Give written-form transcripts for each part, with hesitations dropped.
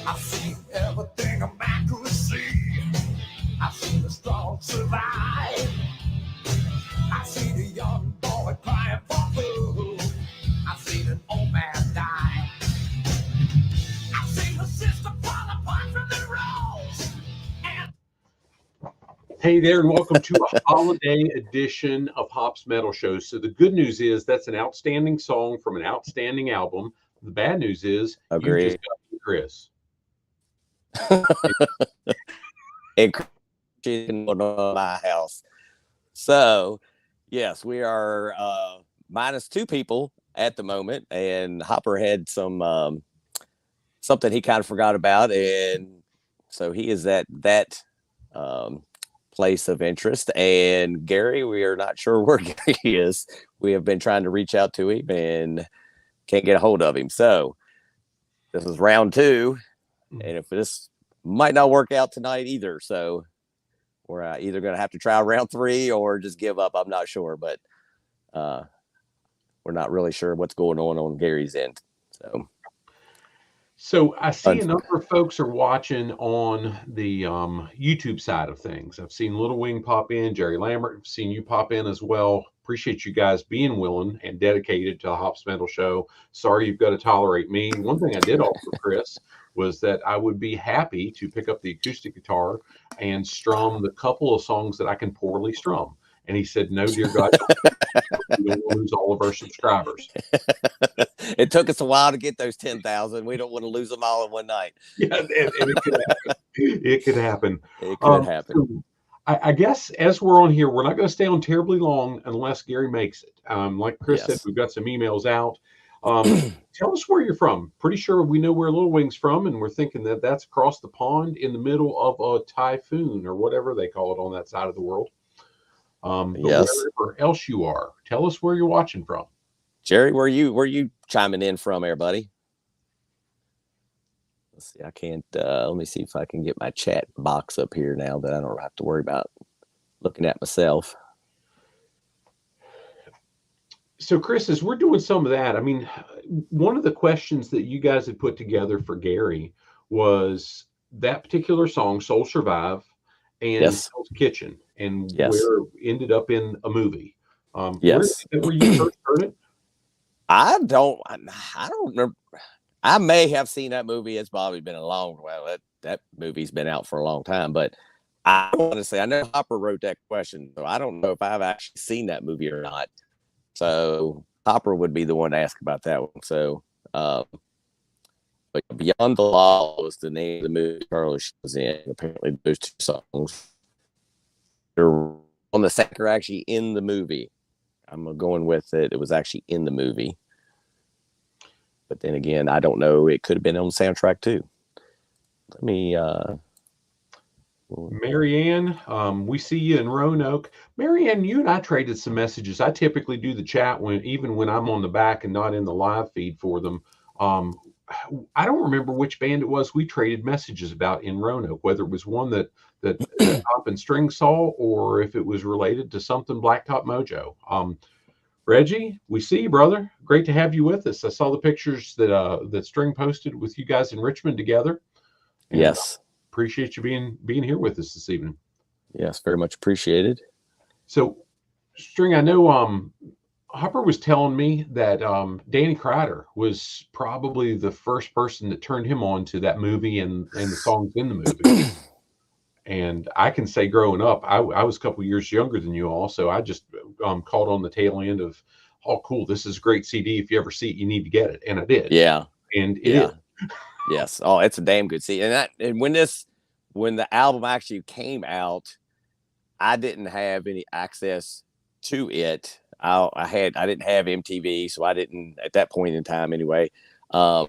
I've seen everything a man could see. I've seen the strong survive. I've seen a young boy crying for food. I've seen an old man die. I've seen the system fall apart from the rules. Hey there, and welcome to a holiday edition of Hop's Metal Show. So the good news is that's an outstanding song from an outstanding album. The bad news is you just got Chris. And she's in my house. So, yes, we are minus two people at the moment, and Hopper had some something he kind of forgot about, and so he is at that place of interest. And Gary, we are not sure where Gary is. We have been trying to reach out to him and can't get a hold of him. So this is round two, and if this might not work out tonight either, so we're either going to have to try round three or just give up. I'm not sure, but we're not really sure what's going on Gary's end. So I see a number of folks are watching on the YouTube side of things. I've seen Little Wing pop in, Jerry Lambert, I've seen you pop in as well. Appreciate you guys being willing and dedicated to the Hops Metal Show. Sorry you've got to tolerate me. One thing I did offer Chris was that I would be happy to pick up the acoustic guitar and strum the couple of songs that I can poorly strum. And he said, no, dear God, we don't want to lose all of our subscribers. It took us a while to get those 10,000. We don't want to lose them all in one night. Yeah, and it could happen. It could happen. It could happen. So I guess as we're on here, we're not going to stay on terribly long unless Gary makes it. Like Chris said, we've got some emails out. Tell us where you're from. Pretty sure we know where Little Wing's from, and we're thinking that that's across the pond in the middle of a typhoon or whatever they call it on that side of the world. Yes. Wherever else you are, tell us where you're watching from. Jerry, where you chiming in from there, buddy? Let's see. I can't. Let me see if I can get my chat box up here now that I don't have to worry about looking at myself. So, Chris, as we're doing some of that, I mean, one of the questions that you guys had put together for Gary was that particular song, Soul Survive, and Hell's Kitchen, and where it ended up in a movie. Where you first heard it? I don't remember. I may have seen that movie. It's probably been a long while. That movie's been out for a long time, but I want to say I know Hopper wrote that question, so I don't know if I've actually seen that movie or not. So Hopper would be the one to ask about that one. So, but Beyond the Law was the name of the movie Charlie was in. Apparently, those two songs are on the soundtrack are actually in the movie. I'm going with it. It was actually in the movie. But then again, I don't know. It could have been on the soundtrack too. Let me. Marianne, we see you in Roanoke. Marianne, you and I traded some messages. I typically do the chat even when I'm on the back and not in the live feed for them. I don't remember which band it was we traded messages about in Roanoke, whether it was one that Top and String saw or if it was related to something Blacktop Mojo. Reggie, we see you, brother. Great to have you with us. I saw the pictures that String posted with you guys in Richmond together. And, yes. Appreciate you being here with us this evening. Yes, very much appreciated. So, String, I know Hopper was telling me that Danny Crider was probably the first person that turned him on to that movie and the songs in the movie. And I can say growing up, I was a couple years younger than you all, so I just caught on the tail end of, oh, cool, this is a great CD. If you ever see it, you need to get it. And I did. Yeah. And it is. Yes. Oh, it's a damn good CD. And when the album actually came out, I didn't have any access to it. I didn't have MTV, so I didn't at that point in time anyway. So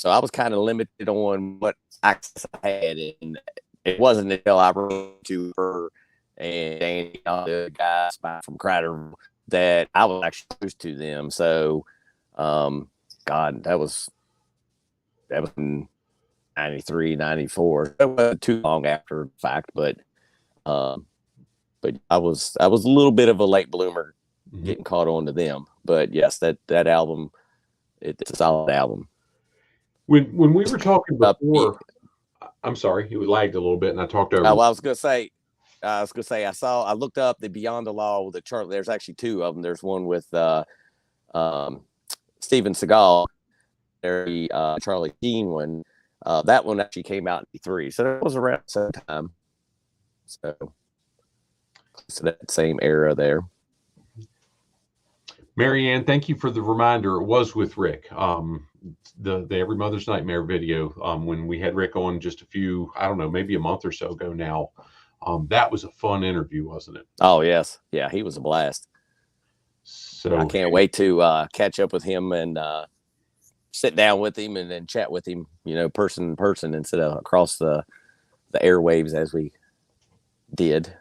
I was kind of limited on what access I had, and it wasn't until I wrote to her and Danny, the guys from Crider, that I was actually introduced to them. So, God, that was in 93, 94. It wasn't too long after the fact, but I was a little bit of a late bloomer getting caught on to them. But yes, that album, it's a solid album. When we were talking Up. before, I'm sorry, you lagged a little bit, and I talked over. Well, I was gonna say, I looked up the Beyond the Law with the chart. There's actually two of them. There's one with um, Steven Seagal. There's the Charlie Sheen one. That one actually came out in '83, so it was around the same time. So that same era there. Marianne, thank you for the reminder. It was with Rick. The Every Mother's Nightmare video, when we had Rick on just a few, I don't know, maybe a month or so ago now. That was a fun interview, wasn't it? Oh yes, yeah, he was a blast. So I can't wait to catch up with him and sit down with him and then chat with him, person to person instead of across the airwaves as we did.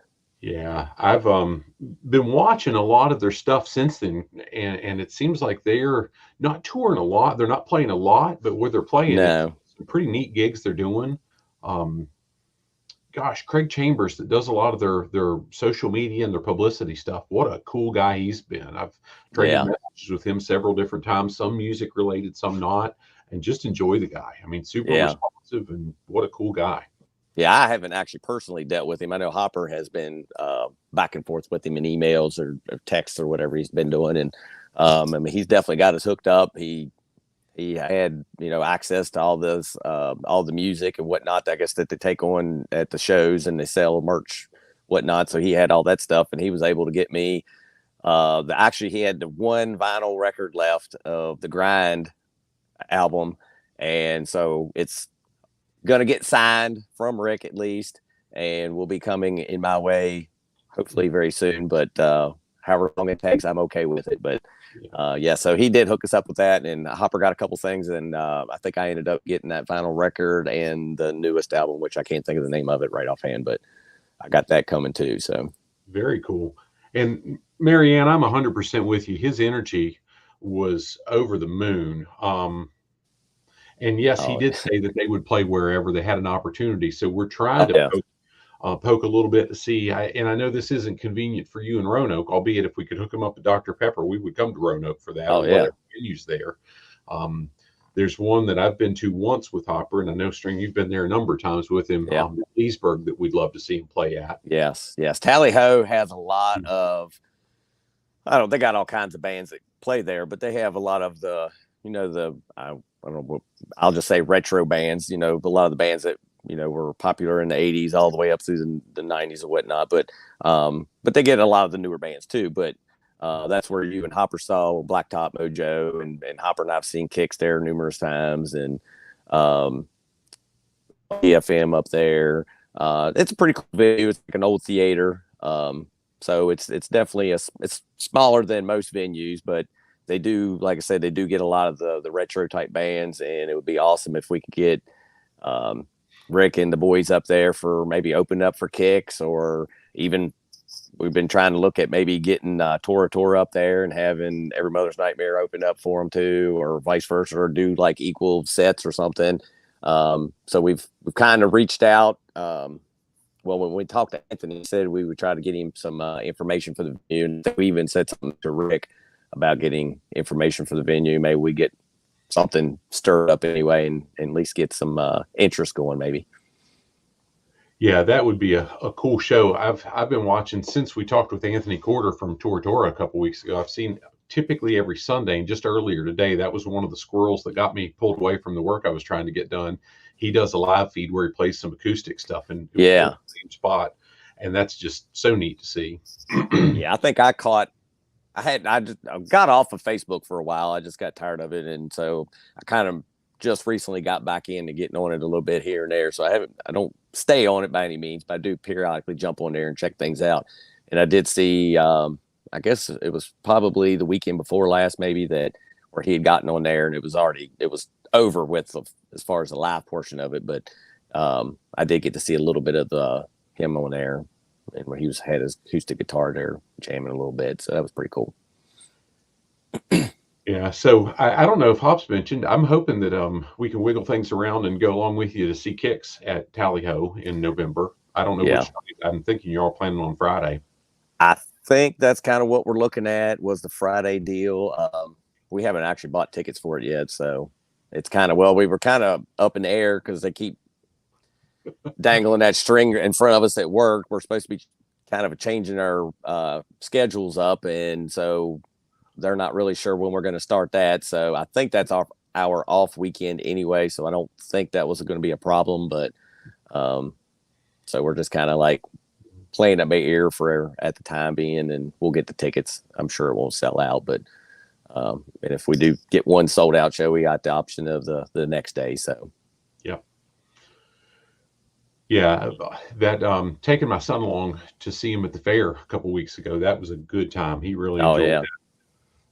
Yeah, I've been watching a lot of their stuff since then, and it seems like they're not touring a lot. They're not playing a lot, but where they're playing, it's some pretty neat gigs they're doing. Gosh, Craig Chambers, that does a lot of their social media and their publicity stuff. What a cool guy he's been. I've traded messages with him several different times, some music related, some not, and just enjoy the guy. I mean, super responsive, and what a cool guy. Yeah, I haven't actually personally dealt with him. I know Hopper has been back and forth with him in emails or texts or whatever he's been doing. And I mean, he's definitely got us hooked up. He had, access to all the music and whatnot, I guess, that they take on at the shows, and they sell merch, whatnot. So he had all that stuff, and he was able to get me. Actually, he had the one vinyl record left of the Grind album. And so it's going to get signed from Rick at least, and will be coming in my way hopefully very soon, but however long it takes, I'm okay with it. But so he did hook us up with that, and Hopper got a couple things, and I think I ended up getting that vinyl record and the newest album, which I can't think of the name of it right offhand, but I got that coming too. So very cool. And Marianne, I'm 100% with you. His energy was over the moon. And yes, he did say that they would play wherever they had an opportunity. So we're trying to poke a little bit to see. And I know this isn't convenient for you in Roanoke, albeit if we could hook him up with Dr. Pepper, we would come to Roanoke for that. Whatever venues there. There's one that I've been to once with Hopper, and I know, String, you've been there a number of times with him, Leesburg, that we'd love to see him play at. Yes. Tally Ho has a lot of, they got all kinds of bands that play there, but they have a lot of the, I don't know, I'll just say retro bands, a lot of the bands that, were popular in the 80s all the way up through the 90s and whatnot. But they get a lot of the newer bands too. But that's where you and Hopper saw Blacktop Mojo, and Hopper and I've seen Kicks there numerous times, and EFM up there. It's a pretty cool venue. It's like an old theater. So it's definitely it's smaller than most venues, but they do, like I said, they do get a lot of the retro type bands, and it would be awesome if we could get Rick and the boys up there for maybe opening up for Kicks, or even we've been trying to look at maybe getting Tora up there and having Every Mother's Nightmare open up for them too, or vice versa, or do like equal sets or something. So we've kind of reached out. Well, when we talked to Anthony, he said we would try to get him some information for the venue, and we even said something to Rick about getting information for the venue. Maybe we get something stirred up anyway, and at least get some interest going maybe. Yeah, that would be a cool show. I've been watching since we talked with Anthony Corder from Tora a couple weeks ago. I've seen typically every Sunday, and just earlier today, that was one of the squirrels that got me pulled away from the work I was trying to get done. He does a live feed where he plays some acoustic stuff in the same spot, and that's just so neat to see. Yeah, I think I got off of Facebook for a while. I just got tired of it, and so I kind of just recently got back into getting on it a little bit here and there. So I don't stay on it by any means, but I do periodically jump on there and check things out. And I did see, I guess it was probably the weekend before last, maybe, that where he had gotten on there, and it was over with as far as the live portion of it. But I did get to see a little bit of him on there, and where he had his acoustic guitar there jamming a little bit. So that was pretty cool. Yeah, so I don't know if Hop's mentioned, I'm hoping that we can wiggle things around and go along with you to see Kicks at Tally Ho in November. I don't know which night. I'm thinking you're all planning on Friday. I think that's kind of what we're looking at, was the Friday deal. We haven't actually bought tickets for it yet, so it's kind of, well, we were kind of up in the air because they keep dangling that string in front of us at work. We're supposed to be kind of changing our schedules up, and so they're not really sure when we're going to start that. So I think that's our off weekend anyway, so I don't think that was going to be a problem. But so we're just kind of like playing it by ear for at the time being, and we'll get the tickets. I'm sure it won't sell out, but and if we do get one sold out show, we got the option of the next day. So yeah, that taking my son along to see him at the fair a couple weeks ago, that was a good time. He really enjoyed it.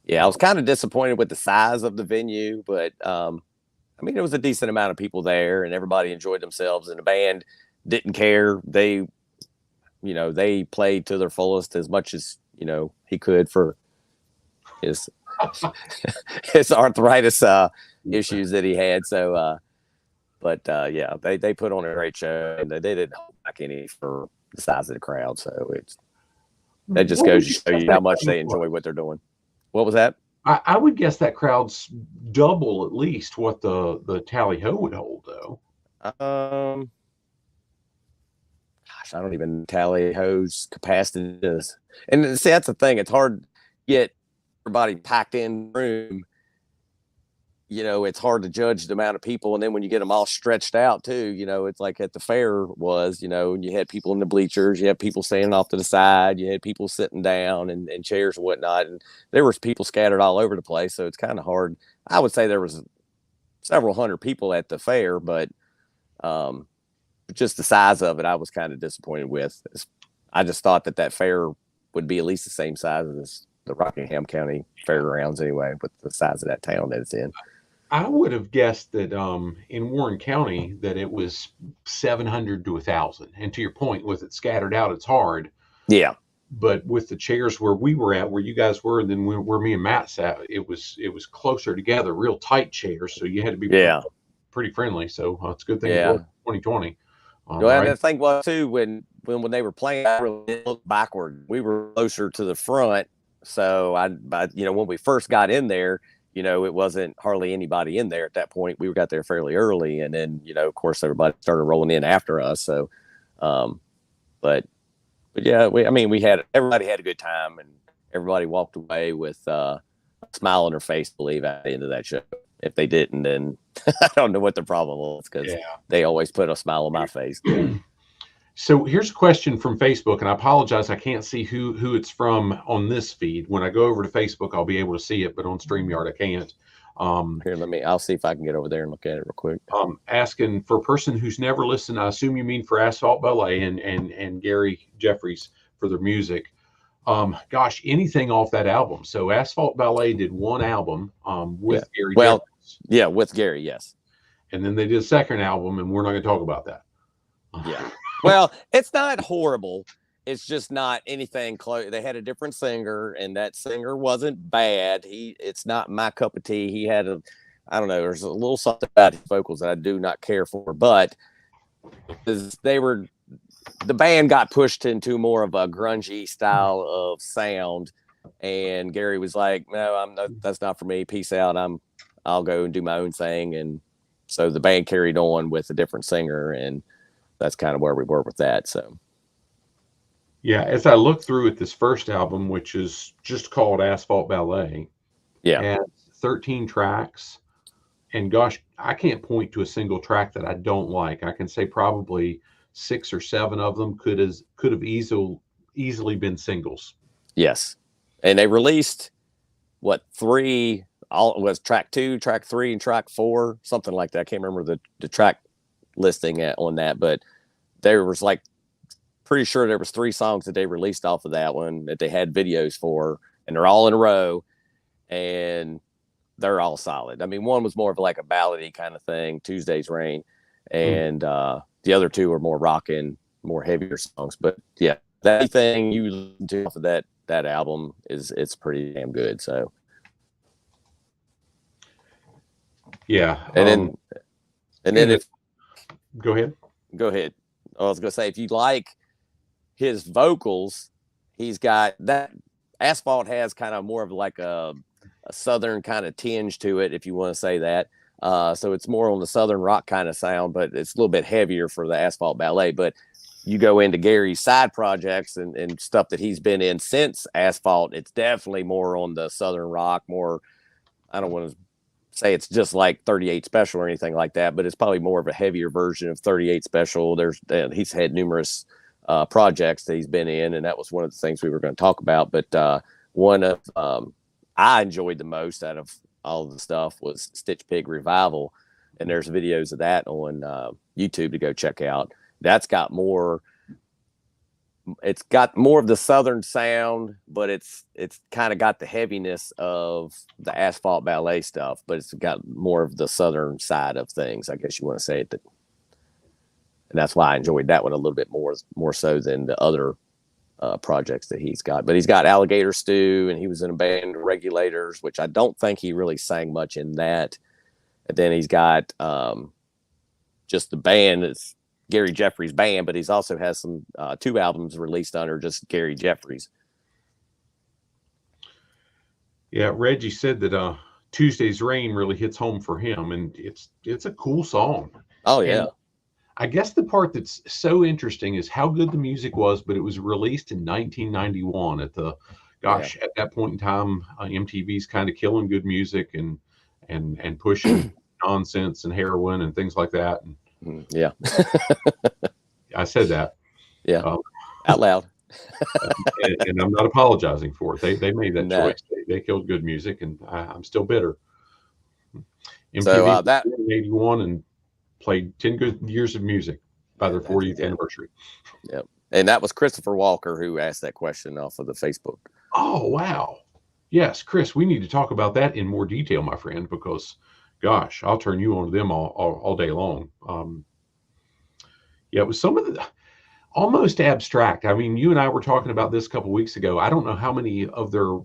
Yeah, I was kind of disappointed with the size of the venue, but I mean, it was a decent amount of people there, and everybody enjoyed themselves, and the band didn't care. They played to their fullest as much as, he could for his his arthritis issues that he had. So, yeah, they put on a great show, and they didn't hold back any for the size of the crowd. So that just goes to show you how much they enjoy what they're doing. What was that? I would guess that crowd's double at least what the Tally Ho would hold, though. Gosh, I don't even Tally Ho's capacity is. And see, that's the thing. It's hard to get everybody packed in the room. It's hard to judge the amount of people. And then when you get them all stretched out too, it's like at the fair was, and you had people in the bleachers, you had people standing off to the side, you had people sitting down and chairs and whatnot. And there was people scattered all over the place. So it's kind of hard. I would say there was several hundred people at the fair, but just the size of it, I was kind of disappointed with. I just thought that fair would be at least the same size as the Rockingham County Fairgrounds anyway, with the size of that town that it's in. I would have guessed that in Warren County that it was 700 to 1,000. And to your point, with it scattered out, it's hard. Yeah. But with the chairs where we were at, where you guys were, and then where me and Matt sat, it was closer together, real tight chairs. So you had to be pretty friendly. So it's a good thing it was 2020. Well, and the thing was too, when they were playing, I really looked backward. We were closer to the front. So when we first got in there, it wasn't hardly anybody in there at that point. We got there fairly early, and then, of course, everybody started rolling in after us. So, but yeah, everybody had a good time, and everybody walked away with a smile on their face, I believe, at the end of that show. If they didn't, then I don't know what the problem was, because they always put a smile on my face. So here's a question from Facebook, and I apologize, I can't see who it's from on this feed. When I go over to Facebook, I'll be able to see it, but on StreamYard, I can't. Here, I'll see if I can get over there and look at it real quick. Asking for a person who's never listened, I assume you mean for Asphalt Ballet and Gary Jeffries for their music. Gosh, anything off that album. So Asphalt Ballet did one album with Gary Jeffries. Yeah, with Gary, yes. And then they did a second album, and we're not going to talk about that. Yeah. Well, it's not horrible. It's just not anything close. They had a different singer, and that singer wasn't bad. It's not my cup of tea. He had I don't know, there's a little something about his vocals that I do not care for, but the band got pushed into more of a grungy style of sound, and Gary was like, "No, that's not for me. Peace out. I'll go and do my own thing." And so the band carried on with a different singer, and that's kind of where we were with that. So, yeah, as I look through at this first album, which is just called Asphalt Ballet, and 13 tracks, and gosh, I can't point to a single track that I don't like. I can say probably 6 or 7 of them could have easily been singles. Yes, and they released 3? All was track 2, track 3, and track 4, something like that. I can't remember the track listing on that, but there was pretty sure there was 3 songs that they released off of that one that they had videos for, and they're all in a row, and they're all solid. I mean, one was more of like a ballady kind of thing, Tuesday's Rain, and the other 2 are more rockin', more heavier songs. But yeah, that thing you listen to off of that album it's pretty damn good. So yeah, and then go ahead. I was gonna say, if you like his vocals, he's got that. Asphalt has kind of more of like a southern kind of tinge to it, if you want to say that. So it's more on the Southern rock kind of sound, but it's a little bit heavier for the Asphalt Ballet. But you go into Gary's side projects and stuff that he's been in since Asphalt, it's definitely more on the Southern rock, more, I don't want to say it's just like 38 Special or anything like that, but it's probably more of a heavier version of 38 Special. He's had numerous projects that he's been in, and that was one of the things we were going to talk about. But one of I enjoyed the most out of all of the stuff was Stitch Pig Revival, and there's videos of that on YouTube to go check out. That's got more. It's got more of the Southern sound, but it's kind of got the heaviness of the Asphalt Ballet stuff, but it's got more of the Southern side of things, I guess you want to say it. And that's why I enjoyed that one a little bit more so than the other projects that he's got. But he's got Alligator Stew, and he was in a band Regulators, which I don't think he really sang much in that. And then he's got just the band. It's Gary Jeffries band, but he's also has some 2 albums released under just Gary Jeffries. Yeah, Reggie said that Tuesday's Rain really hits home for him, and it's a cool song. Oh yeah. And I guess the part that's so interesting is how good the music was, but it was released in 1991 at at that point in time, MTV's kind of killing good music and pushing nonsense and heroin and things like that. And yeah. I said that. Yeah. Out loud. and I'm not apologizing for it. They made that choice. They killed good music, and I'm still bitter. MTV So that in 81 and played 10 good years of music by their 40th anniversary. Yep. And that was Christopher Walker who asked that question off of the Facebook. Oh, wow. Yes, Chris, we need to talk about that in more detail, my friend, because gosh, I'll turn you on to them all day long. Yeah, it was some of the almost abstract. I mean, you and I were talking about this a couple of weeks ago. I don't know how many of their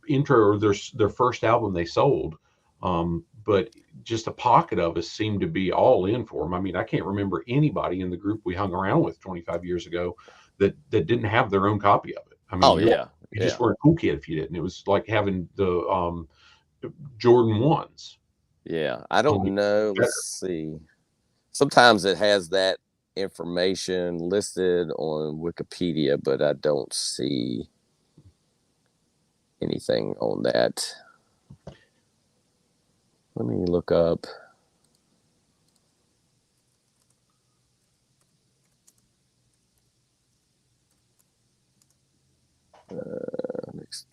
intro or their first album they sold, but just a pocket of us seemed to be all in for them. I mean, I can't remember anybody in the group we hung around with 25 years ago that didn't have their own copy of it. I mean, you just weren't a cool kid if you didn't. It was like having the Jordan 1s. Yeah, I don't know. Let's see. Sometimes it has that information listed on Wikipedia, but I don't see anything on that. Let me look up.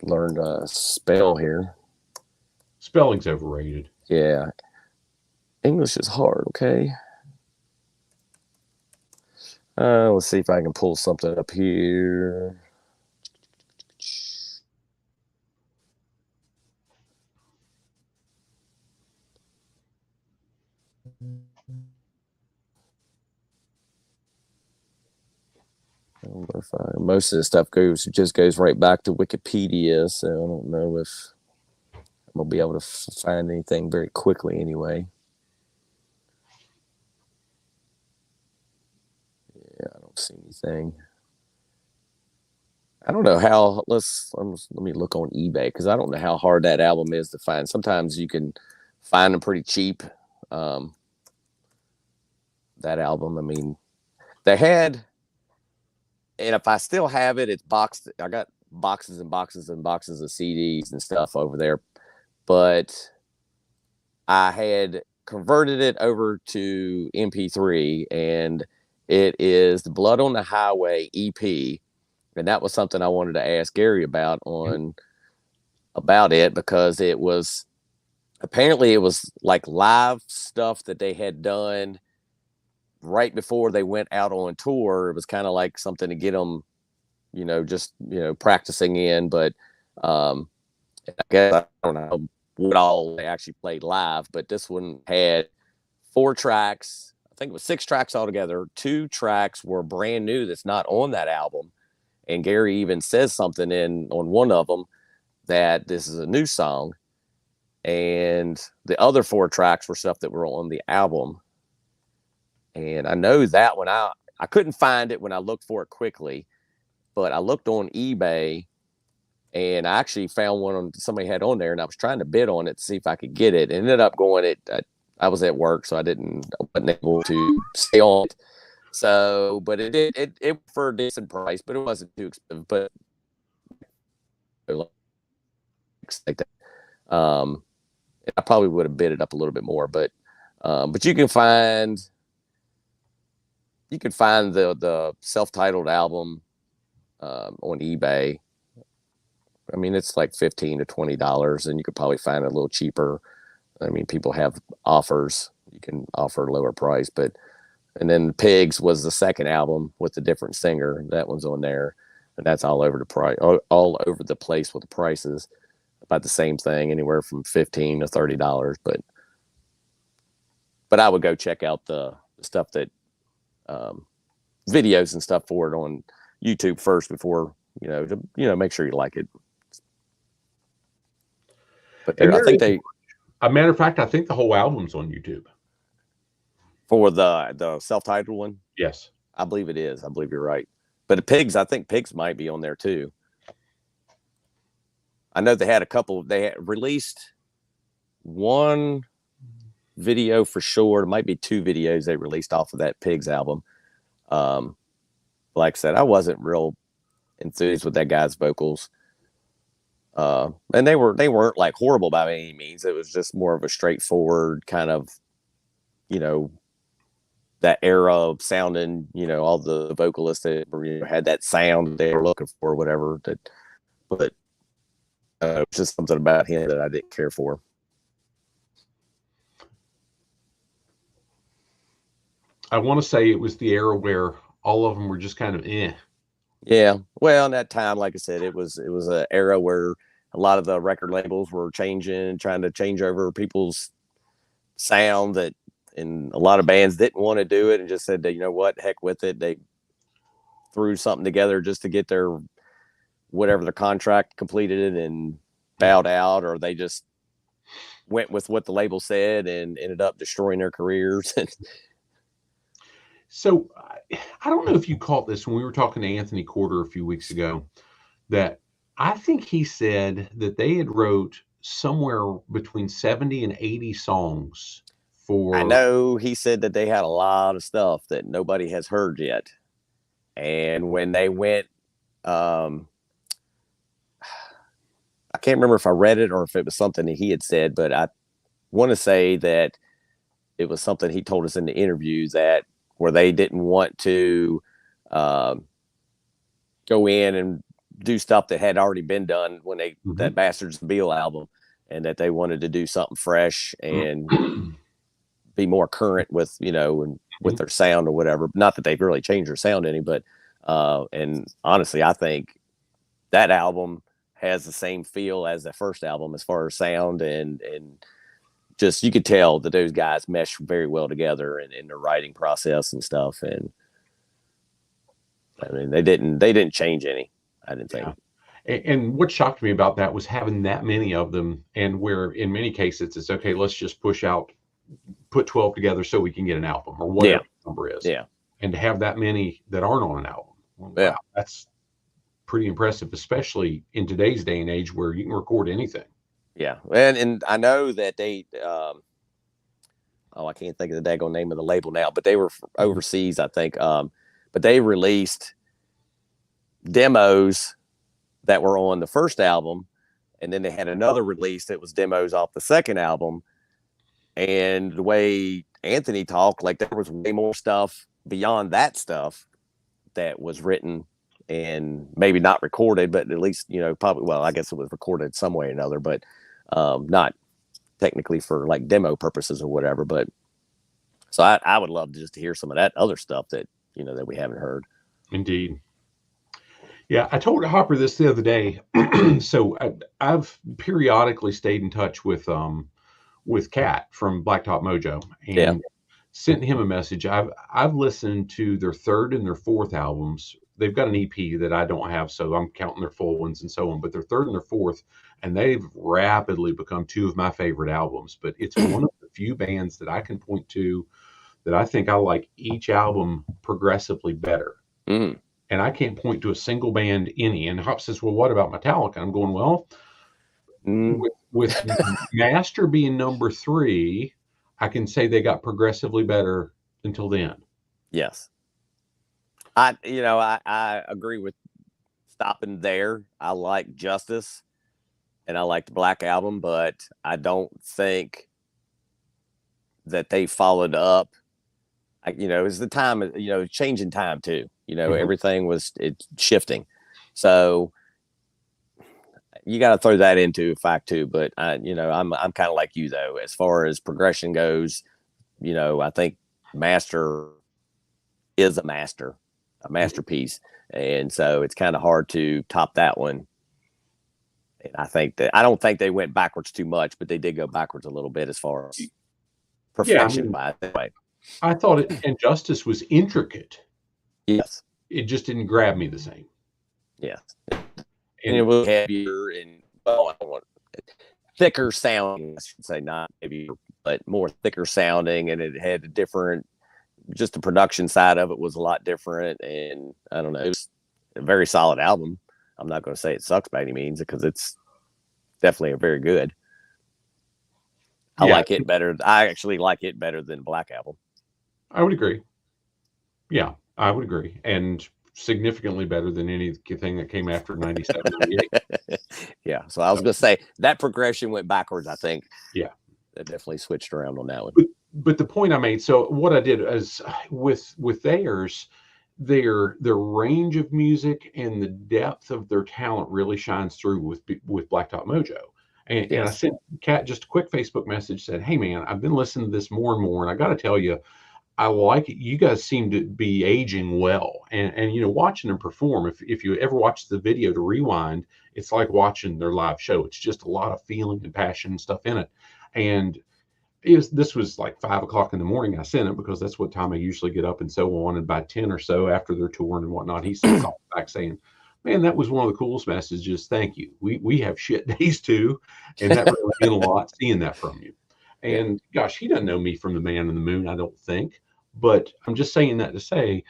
Learn to spell here. Spelling's overrated. Yeah. English is hard, okay? Let's see if I can pull something up here. Most of the stuff just goes right back to Wikipedia, so I don't know if I'm gonna be able to find anything very quickly anyway. Yeah, I don't see anything. I don't know how. Let me look on eBay because I don't know how hard that album is to find. Sometimes you can find them pretty cheap. That album, I mean, they had. And if I still have it, it's boxed. I got boxes and boxes and boxes of CDs and stuff over there. But I had converted it over to MP3, and it is the Blood on the Highway EP. And that was something I wanted to ask Gary about it because it was apparently it was like live stuff that they had done right before they went out on tour. It was kind of like something to get them, practicing in. But I guess I don't know what all they actually played live, but this one had 4 tracks. I think it was 6 tracks altogether. 2 tracks were brand new that's not on that album. And Gary even says something on one of them that this is a new song. And the other 4 tracks were stuff that were on the album. And I know that when I couldn't find it when I looked for it quickly, but I looked on eBay and I actually found one somebody had on there, and I was trying to bid on it to see if I could get it. It ended up going at I was at work, so I wasn't able to stay on it. So, but it for a decent price, but it wasn't too expensive. But like that, I probably would have bid it up a little bit more. But you can find the self-titled album on eBay. I mean, it's like $15 to $20, and you could probably find it a little cheaper. I mean, people have offers. You can offer a lower price, but and then Pigs was the second album with a different singer. That one's on there, and that's all over the price, all over the place with the prices. About the same thing, anywhere from $15 to $30. But I would go check out the stuff that videos and stuff for it on YouTube first before to make sure you like it. But I think a matter of fact, I think the whole album's on YouTube. For the self-titled one? Yes. I believe it is. I believe you're right. But the Pigs, I think Pigs might be on there too. I know they had released one video for sure. It might be two videos they released off of that Pigs album. Like I said, I wasn't real enthused with that guy's vocals. And they weren't like horrible by any means. It was just more of a straightforward kind of, that era of sounding, all the vocalists that had that sound they were looking for, whatever. But it was just something about him that I didn't care for. I want to say it was the era where all of them were just kind of eh. Yeah. Well, in that time, like I said, it was an era where a lot of the record labels were trying to change over people's sound, and a lot of bands didn't want to do it and just said that, you know what, heck with it. They threw something together just to get their contract completed and bowed out, or they just went with what the label said and ended up destroying their careers. So I don't know if you caught this when we were talking to Anthony Corder a few weeks ago, that I think he said that they had wrote somewhere between 70 and 80 songs for. I know he said that they had a lot of stuff that nobody has heard yet. And when they went, I can't remember if I read it or if it was something that he had said, but I want to say that it was something he told us in the interviews where they didn't want to go in and do stuff that had already been done when that Bastards Beal album, and that they wanted to do something fresh and be more current with, and with their sound or whatever. Not that they've really changed their sound any, but and honestly, I think that album has the same feel as the first album as far as sound, and just, you could tell that those guys mesh very well together in their writing process and stuff. And I mean, they didn't change any, I didn't think. Yeah. And what shocked me about that was having that many of them, and where in many cases it's okay, let's just put 12 together so we can get an album or whatever the number is. Yeah. And to have that many that aren't on an album. Well, yeah. Wow, that's pretty impressive, especially in today's day and age where you can record anything. Yeah. And I know that they, I can't think of the daggone name of the label now, but they were overseas, I think. But they released demos that were on the first album, and then they had another release that was demos off the second album. And the way Anthony talked, like, there was way more stuff beyond that stuff that was written and maybe not recorded, but at least, probably, well, I guess it was recorded some way or another, but not technically for like demo purposes or whatever. But so I would love just to hear some of that other stuff that, that we haven't heard. Indeed. Yeah, I told Hopper this the other day. So I've periodically stayed in touch with Kat from Blacktop Mojo, and sent him a message. I've listened to their third and their fourth albums. They've got an EP that I don't have, so I'm counting their full ones and so on. But their third and their fourth, and they've rapidly become two of my favorite albums. But it's one of the few bands that I can point to that I think I like each album progressively better. Mm. And I can't point to a single band any. And Hop says, well, what about Metallica? I'm going, well, with Master being number 3, I can say they got progressively better until then. Yes. I agree with stopping there. I like Justice and I like the Black Album, but I don't think that they followed up. It's the time, changing time too. Everything was shifting. So you got to throw that into fact too. But I'm kind of like you though, as far as progression goes. I think Master is a masterpiece, and so it's kind of hard to top that one. And I don't think they went backwards too much, but they did go backwards a little bit as far as perfection. By the way, I thought Injustice was intricate. Yes, it just didn't grab me the same. Yes, and it was heavier and I don't want thicker sounding. I should say not heavier, but more thicker sounding, and it had a different. Just the production side of it was a lot different, and I don't know. It was a very solid album. I'm not going to say it sucks by any means because it's definitely a very good. I like it better. I actually like it better than Black Album. I would agree. Yeah, I would agree, and significantly better than anything that came after 97, 98. Yeah, so I was going to say that progression went backwards. I think. Yeah, it definitely switched around on that one. But the point I made, so what I did is with theirs, their range of music and the depth of their talent really shines through with Blacktop Mojo. And I sent Kat just a quick Facebook message, said, "Hey man, I've been listening to this more and more, and I got to tell you, I like it. You guys seem to be aging well, and watching them perform. If you ever watch the video to rewind, it's like watching their live show. It's just a lot of feeling and passion and stuff in it, and." This was like 5 o'clock in the morning. I sent it because that's what time I usually get up and so on. And by 10 or so after they're touring and whatnot, he sends all back saying, "Man, that was one of the coolest messages. Thank you. We have shit days too." And that really meant a lot seeing that from you. And gosh, he doesn't know me from the Man in the Moon, I don't think. But I'm just saying that to say,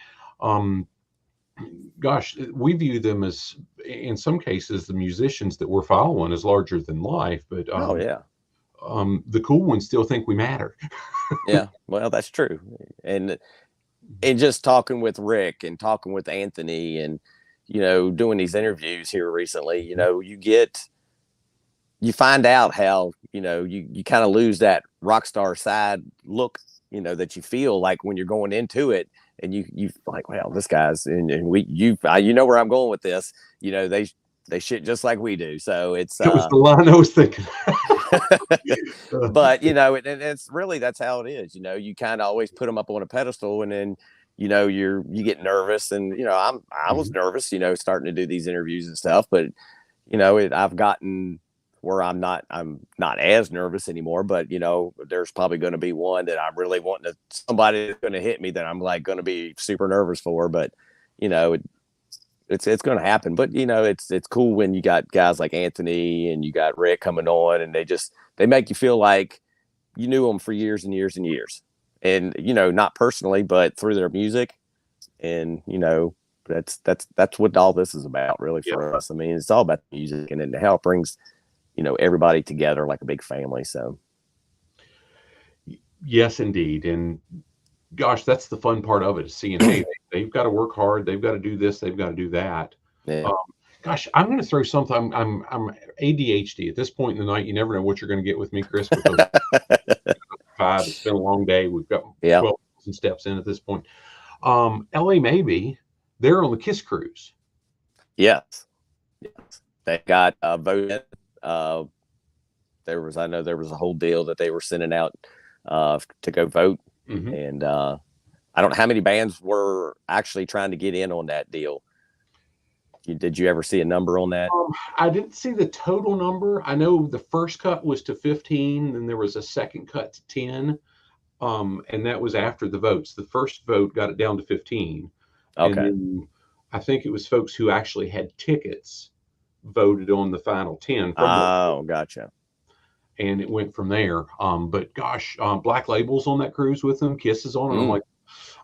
gosh, we view them as, in some cases, the musicians that we're following as larger than life. But the cool ones still think we matter. Yeah, well, that's true. And just talking with Rick and talking with Anthony and, doing these interviews here recently, you find out how, you kind of lose that rock star side look, that you feel like when you're going into it and you like, well, this guy's and where I'm going with this, they shit just like we do. So it's that was the line I was thinking. But it's really, that's how it is. You kind of always put them up on a pedestal, and then you get nervous, and I was nervous, starting to do these interviews and stuff. But I've gotten where I'm not as nervous anymore. But there's probably going to be one that I'm really wanting somebody that's going to hit me that I'm like going to be super nervous for. But it's going to happen. But it's cool when you got guys like Anthony and you got Rick coming on, and they make you feel like you knew them for years and years and years, and not personally, but through their music. And that's what all this is about, really, for us. I mean, it's all about the music and how it brings everybody together like a big family. So yes, indeed. And gosh, that's the fun part of it, is seeing, hey, they've got to work hard, they've got to do this, they've got to do that. Yeah. Gosh, I'm going to throw something. I'm ADHD at this point in the night. You never know what you're going to get with me, Chris. Because 5. It's been a long day. We've got 12,000 steps in at this point. LA Maybe, they're on the Kiss cruise. Yes. They got voted. I know there was a whole deal that they were sending out to go vote. Mm-hmm. And I don't know how many bands were actually trying to get in on that deal. Did you ever see a number on that? I didn't see the total number. I know the first cut was to 15, then there was a second cut to 10, and that was after the votes. The first vote got it down to 15. Okay. And then I think it was folks who actually had tickets voted on the final 10. Gotcha. And it went from there. But gosh, Black Label's on that cruise with them. Kiss is on it. I'm like,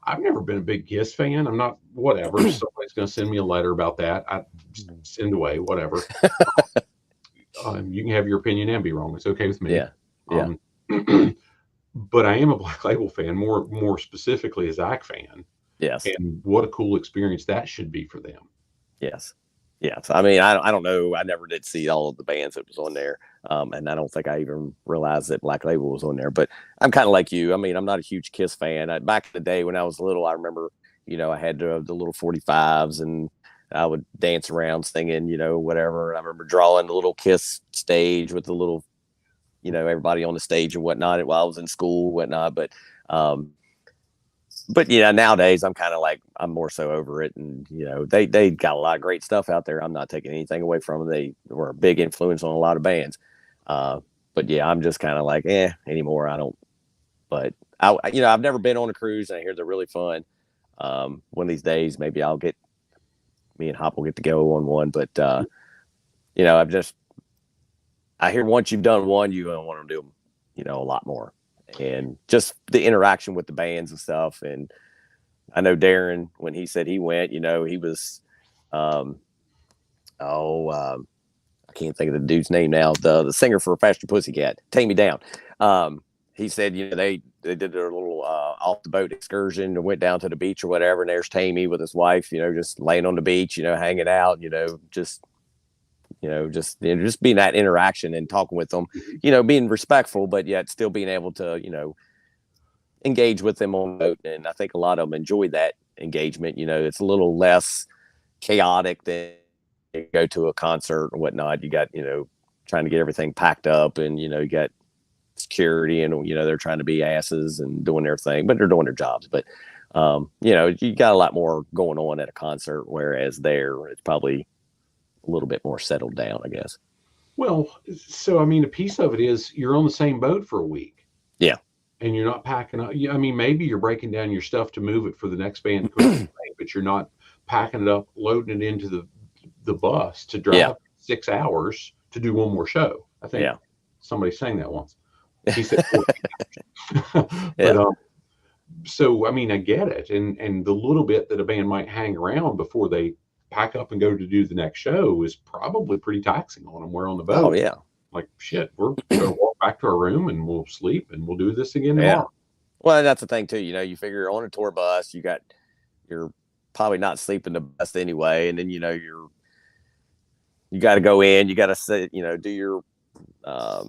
I've never been a big Kiss fan. I'm not, whatever. Somebody's going to send me a letter about that. I send away, whatever. You can have your opinion and be wrong. It's okay with me. Yeah. but I am a Black Label fan, more specifically a Zach fan. Yes. And what a cool experience that should be for them. Yes. Yes. I mean, I don't know. I never did see all of the bands that was on there. And I don't think I even realized that Black Label was on there, but I'm kind of like you. I mean, I'm not a huge Kiss fan. Back in the day when I was little, I remember, I had the little 45s and I would dance around singing, whatever. And I remember drawing the little Kiss stage with the little, everybody on the stage and whatnot while I was in school, whatnot. But nowadays I'm kind of like, I'm more so over it. And, they got a lot of great stuff out there. I'm not taking anything away from them. They were a big influence on a lot of bands. But yeah, I'm just kind of like, anymore. I don't, but I've never been on a cruise and I hear they're really fun. One of these days, maybe me and Hop will get to go on one, but, I hear once you've done one, you don't want to do them, a lot more. And just the interaction with the bands and stuff. And I know Darren, when he said he went, he was, I can't think of the dude's name now. The singer for Faster Pussycat, Take Me Down. He said, they did their little off the boat excursion and went down to the beach or whatever. And there's Tammy with his wife, just laying on the beach, hanging out, just being that interaction and talking with them, being respectful, but yet still being able to, engage with them on the boat. And I think a lot of them enjoy that engagement. It's a little less chaotic than you go to a concert or whatnot. You got, trying to get everything packed up and, you got security and, they're trying to be asses and doing their thing, but they're doing their jobs. But, you got a lot more going on at a concert, whereas there it's probably a little bit more settled down, I guess. Well, so I mean, a piece of it is you're on the same boat for a week. Yeah. And you're not packing up. I mean, maybe you're breaking down your stuff to move it for the next band, but you're not packing it up, loading it into the bus to drive 6 hours to do one more show. I think somebody sang that once. He said, but, so, I mean, I get it. And the little bit that a band might hang around before they pack up and go to do the next show is probably pretty taxing on them. We're on the boat. Oh, yeah. Like, shit, we're going to walk back to our room and we'll sleep and we'll do this again tomorrow. Well, that's the thing, too. You figure you're on a tour bus, you're probably not sleeping the best anyway. And then, you got to go in, you got to sit, do your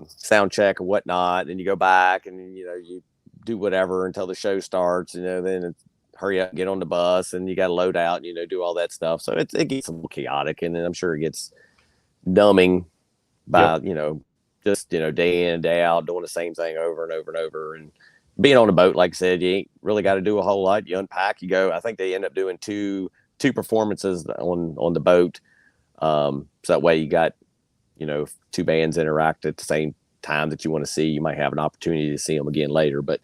sound check or whatnot. And you go back and, you do whatever until the show starts, then it's hurry up, get on the bus, and you got to load out, do all that stuff. So it gets a little chaotic, and then I'm sure it gets numbing by, just, day in, day out, doing the same thing over and over and over. And being on a boat, like I said, you ain't really got to do a whole lot. You unpack, you go. I think they end up doing two performances on the boat. So that way you got, two bands interact at the same time that you want to see. You might have an opportunity to see them again later, but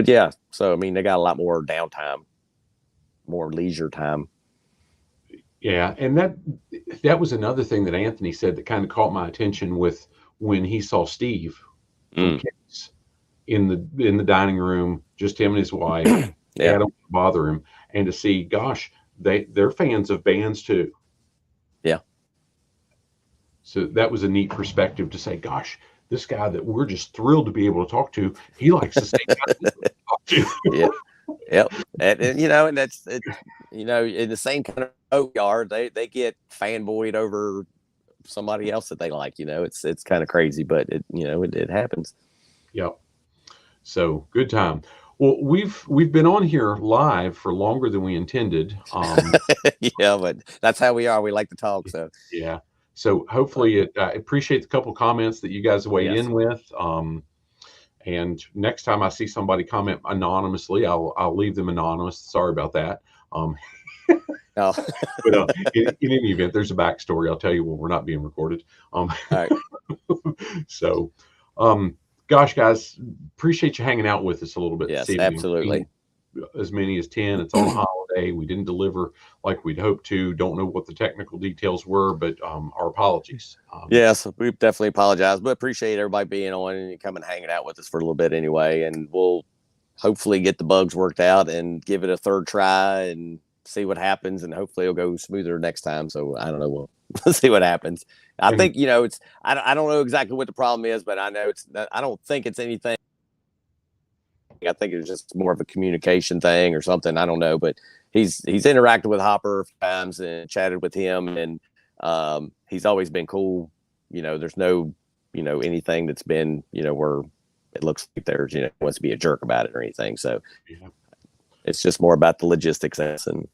yeah, so I mean, they got a lot more downtime, more leisure time. Yeah, and that was another thing that Anthony said that kind of caught my attention with when he saw Steve from Kiss in the dining room, just him and his wife. I don't bother him, and to see, gosh, they're fans of bands too. Yeah. So that was a neat perspective to say, gosh, this guy that we're just thrilled to be able to talk to, he likes the same guy we talk to. Yeah. Yep. And and that's it, in the same kind of boat yard, they get fanboyed over somebody else that they like. It's kind of crazy, but it happens. Yep. So good time. Well, we've been on here live for longer than we intended. Yeah, but that's how we are. We like to talk. So yeah. So hopefully I appreciate the couple comments that you guys weighed in with. And next time I see somebody comment anonymously, I'll leave them anonymous. Sorry about that. But in any event, there's a backstory. I'll tell you when we're not being recorded. all right. So, gosh, guys, appreciate you hanging out with us a little bit. Yes, this evening. absolutely. As many as 10. It's on a holiday. We didn't deliver like we'd hoped to. Don't know what the technical details were, but our apologies. Yes, we definitely apologize, but appreciate everybody being on and coming hanging out with us for a little bit anyway. And we'll hopefully get the bugs worked out and give it a third try and see what happens. And hopefully it'll go smoother next time. So I don't know. we'll see what happens. I think, you know, it's, I don't know exactly what the problem is, but I know I don't think it's anything. I think it's just more of a communication thing or something. I don't know, but he's interacted with Hopper a few times and chatted with him, and he's always been cool. You know, there's no, you know, anything that's been, you know, where it looks like there's, you know, wants to be a jerk about it or anything. So it's just more about the logistics and.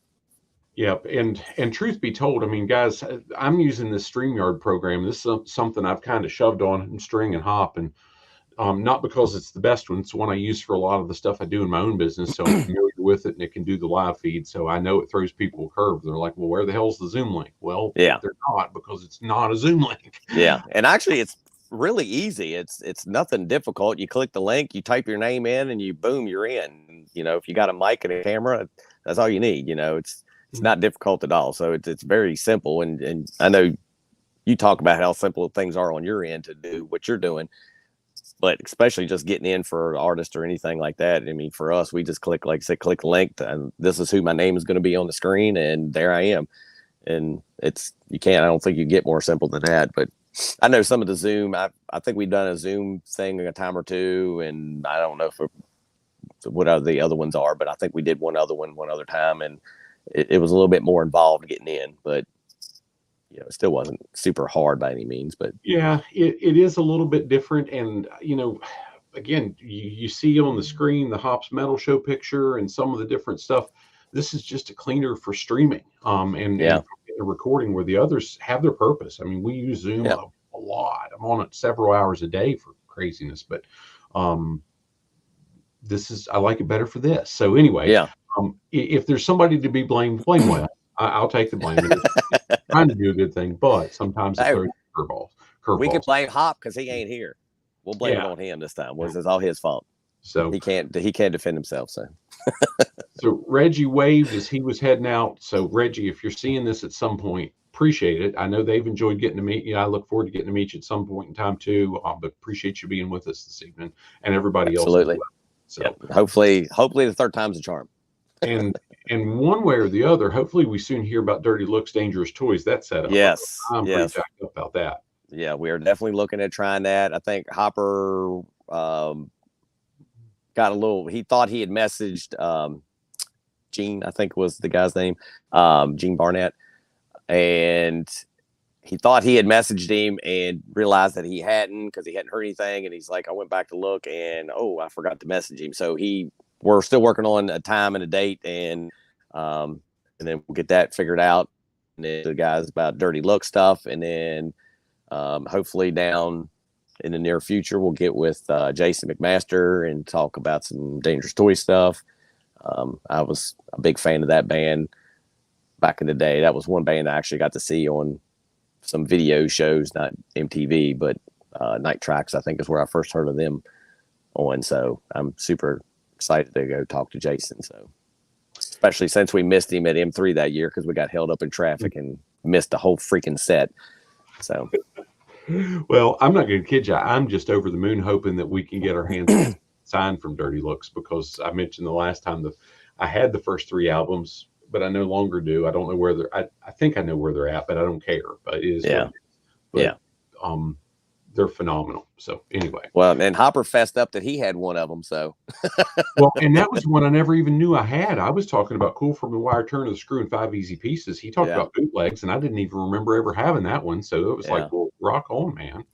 Yep. And truth be told, I mean, guys, I'm using this StreamYard program. This is something I've kind of shoved on and String and Hop, and not because it's the best one. It's the one I use for a lot of the stuff I do in my own business. So I'm familiar with it, and it can do the live feed. So I know it throws people a curve. They're like, well, where the hell's the Zoom link? Well, they're not, because it's not a Zoom link. Yeah. And actually it's really easy. It's nothing difficult. You click the link, you type your name in, and you boom, you're in. You know, if you got a mic and a camera, that's all you need. You know, it's not difficult at all. So it's very simple. And I know you talk about how simple things are on your end to do what you're doing, but especially just getting in for an artist or anything like that. I mean, for us, we just click, like I said, click the link, and this is who my name is going to be on the screen, and there I am. And I don't think you get more simple than that. But I know some of the Zoom, I think we've done a Zoom thing a time or two, and I don't know what the other ones are, but I think we did one other time, and it was a little bit more involved getting in, but you know, it still wasn't super hard by any means. But yeah, it is a little bit different. And, you know, again, you see on the screen the Hops Metal Show picture and some of the different stuff. This is just a cleaner for streaming and recording, where the others have their purpose. I mean, we use Zoom a lot. I'm on it several hours a day for craziness, but I like it better for this. So anyway, if there's somebody to be blamed, blame Wes. I'll take the blame. It's trying to do a good thing, but sometimes it throws curveballs. We can blame Hop because he ain't here. We'll blame it on him this time. It's all his fault. So he can't defend himself. So Reggie waved as he was heading out. So Reggie, if you're seeing this at some point, appreciate it. I know they've enjoyed getting to meet you. I look forward to getting to meet you at some point in time too. But appreciate you being with us this evening, and everybody else. Absolutely. So hopefully the third time's a charm. And one way or the other, hopefully we soon hear about Dirty Looks, Dangerous Toys. That setup. Yes. I'm pretty jacked up about that. Yeah, we are definitely looking at trying that. I think Hopper got a little. He thought he had messaged Gene, I think was the guy's name, Gene Barnett, and he thought he had messaged him and realized that he hadn't, because he hadn't heard anything. And he's like, I went back to look, and I forgot to message him. So we're still working on a time and a date, and then we'll get that figured out. And then the guys about Dirty Look stuff, and then hopefully down in the near future we'll get with Jason McMaster and talk about some Dangerous Toy stuff. I was a big fan of that band back in the day. That was one band I actually got to see on some video shows, not MTV, but Night Tracks, I think, is where I first heard of them on. So I'm super excited to go talk to Jason. So, especially since we missed him at M3 that year because we got held up in traffic and missed the whole freaking set. So, well, I'm not going to kid you. I'm just over the moon hoping that we can get our hands signed from Dirty Looks, because I mentioned the last time I had the first 3 albums, but I no longer do. I don't know where I think I know where they're at, but I don't care. But it is. Yeah. But, they're phenomenal. So anyway. Well, and Hopper fessed up that he had one of them. So. Well, and that was one I never even knew I had. I was talking about Cool from the Wire, Turn of the Screw, and 5 Easy Pieces. He talked about bootlegs, and I didn't even remember ever having that one. So it was like, well, rock on, man.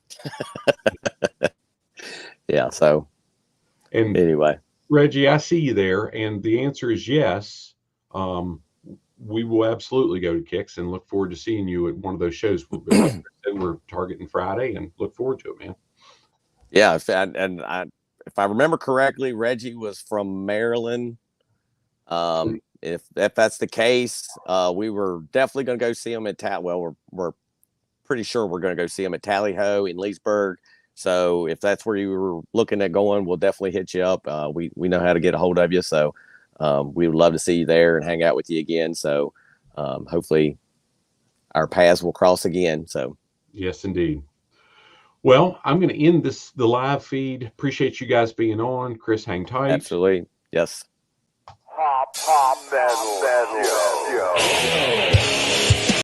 Yeah. So. And anyway, Reggie, I see you there, and the answer is yes. We will absolutely go to Kicks and look forward to seeing you at one of those shows. We're targeting Friday and look forward to it, man. Yeah, if I remember correctly, Reggie was from Maryland. If that's the case, we were definitely going to go see him at we're pretty sure we're going to go see him at Tally Ho in Leesburg. So if that's where you were looking at going, we'll definitely hit you up. We know how to get a hold of you. So we would love to see you there and hang out with you again. So hopefully our paths will cross again. So yes, indeed. Well, I'm going to end the live feed. Appreciate you guys being on. Chris, hang tight. Absolutely. Yes. Hop metal.